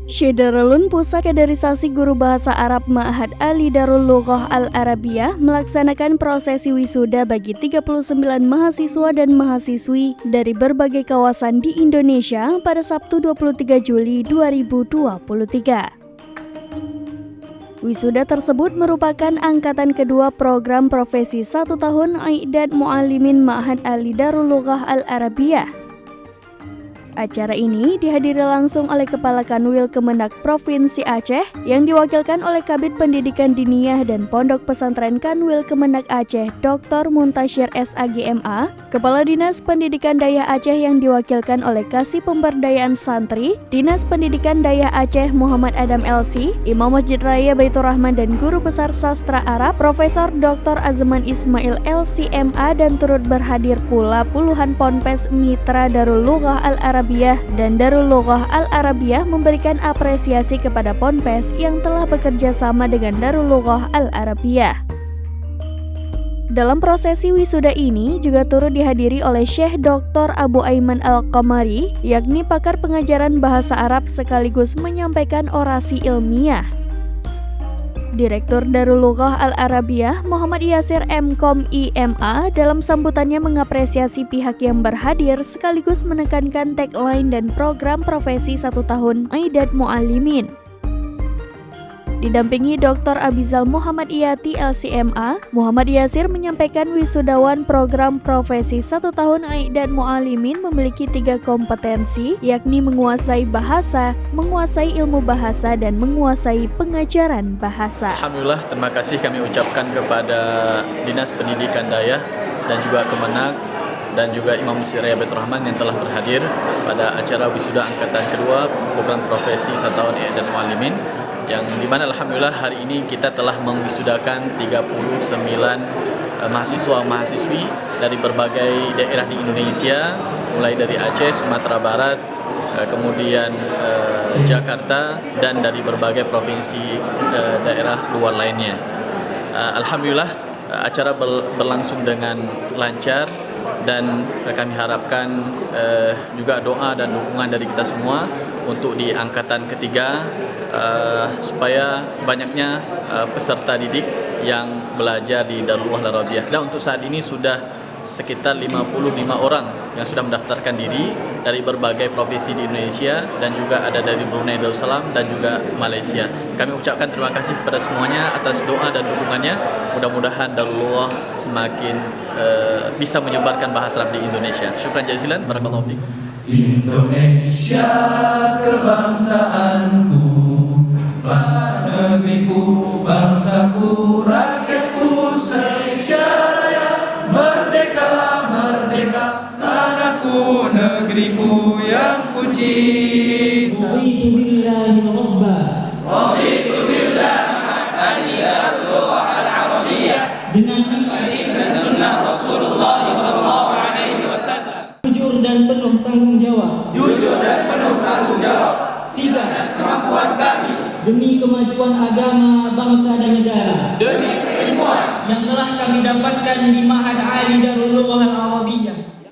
Syederalun Pusat Kaderisasi Guru Bahasa Arab Ma'had Ali Darul Lughah Al-Arabiyah melaksanakan prosesi wisuda bagi 39 mahasiswa dan mahasiswi dari berbagai kawasan di Indonesia pada Sabtu 23 Juli 2023. Wisuda tersebut merupakan angkatan kedua program profesi 1 tahun I'dad Mu'allimin Ma'had Ali Darul Lughah Al-Arabiyah. Acara ini dihadiri langsung oleh Kepala Kanwil Kemenak Provinsi Aceh yang diwakilkan oleh Kabid Pendidikan Diniyah dan Pondok Pesantren Kanwil Kemenak Aceh Dr. Muntasyir SAGMA, Kepala Dinas Pendidikan Dayah Aceh yang diwakilkan oleh Kasih Pemberdayaan Santri, Dinas Pendidikan Dayah Aceh Muhammad Adam LC, Imam Masjid Raya Baitur Rahman dan Guru Besar Sastra Arab Profesor Dr. Azman Ismail LCMA, dan turut berhadir pula puluhan ponpes mitra Darul Lughah Al-Arabiyah dan Darul Lughah Al-Arabiyah memberikan apresiasi kepada ponpes yang telah bekerja sama dengan Darul Lughah Al-Arabiyah. Dalam prosesi wisuda ini juga turut dihadiri oleh Syekh Dr. Abu Aiman Al-Qamari, yakni pakar pengajaran bahasa Arab sekaligus menyampaikan orasi ilmiah. Direktur Darul Lughah Al-Arabiyah Muhammad Yasir MKom IMA dalam sambutannya mengapresiasi pihak yang berhadir sekaligus menekankan tagline dan program profesi 1 tahun I'dad Mu'allimin. Didampingi Dr. Abizal Muhammad Iyati LCMA, Muhammad Yasir menyampaikan wisudawan program profesi 1 tahun I'dad Mu'allimin memiliki 3 kompetensi, yakni menguasai bahasa, menguasai ilmu bahasa, dan menguasai pengajaran bahasa. Alhamdulillah, terima kasih kami ucapkan kepada Dinas Pendidikan Dayah dan juga Kemenak dan juga Imam Masjid Raya Baitur Rahman yang telah berhadir pada acara wisuda angkatan kedua program profesi 1 tahun I'dad Mu'allimin, yang dimana alhamdulillah hari ini kita telah mewisudakan 39 mahasiswa-mahasiswi dari berbagai daerah di Indonesia, mulai dari Aceh, Sumatera Barat, kemudian Jakarta, dan dari berbagai provinsi daerah luar lainnya. Alhamdulillah acara berlangsung dengan lancar, dan kami harapkan juga doa dan dukungan dari kita semua untuk di angkatan ketiga, supaya banyaknya peserta didik yang belajar di Darul Lughah Al-Arabiyah. Dan untuk saat ini sudah sekitar 55 orang yang sudah mendaftarkan diri dari berbagai provinsi di Indonesia, dan juga ada dari Brunei Darussalam dan juga Malaysia. Kami ucapkan terima kasih kepada semuanya atas doa dan dukungannya. Mudah-mudahan Darul Lughah semakin bisa menyebarkan bahasa Arab di Indonesia. Syukran jazilan, barakallahu fiik. Indonesia kebangsaanku, bangsa negeriku, bangsaku, rakyatku, Indonesia merdeka, merdeka, tanahku, negeriku yang ku cinta. Raditu billahi rabba, Raditu billahi Ma'had Darul Lughah Al-Arabiyah, dengan iman dan sunnah Rasulullah sallallahu alaihi wasallam, jujur dan penuh tanggung jawab. jujur dan penuh tanggung jawab. 3. Kemampuan kami Demi kemajuan agama, bangsa dan negara demi keilmuan yang telah kami dapatkan di Ma'had Ali Darul Lughah Al-Arabiyah.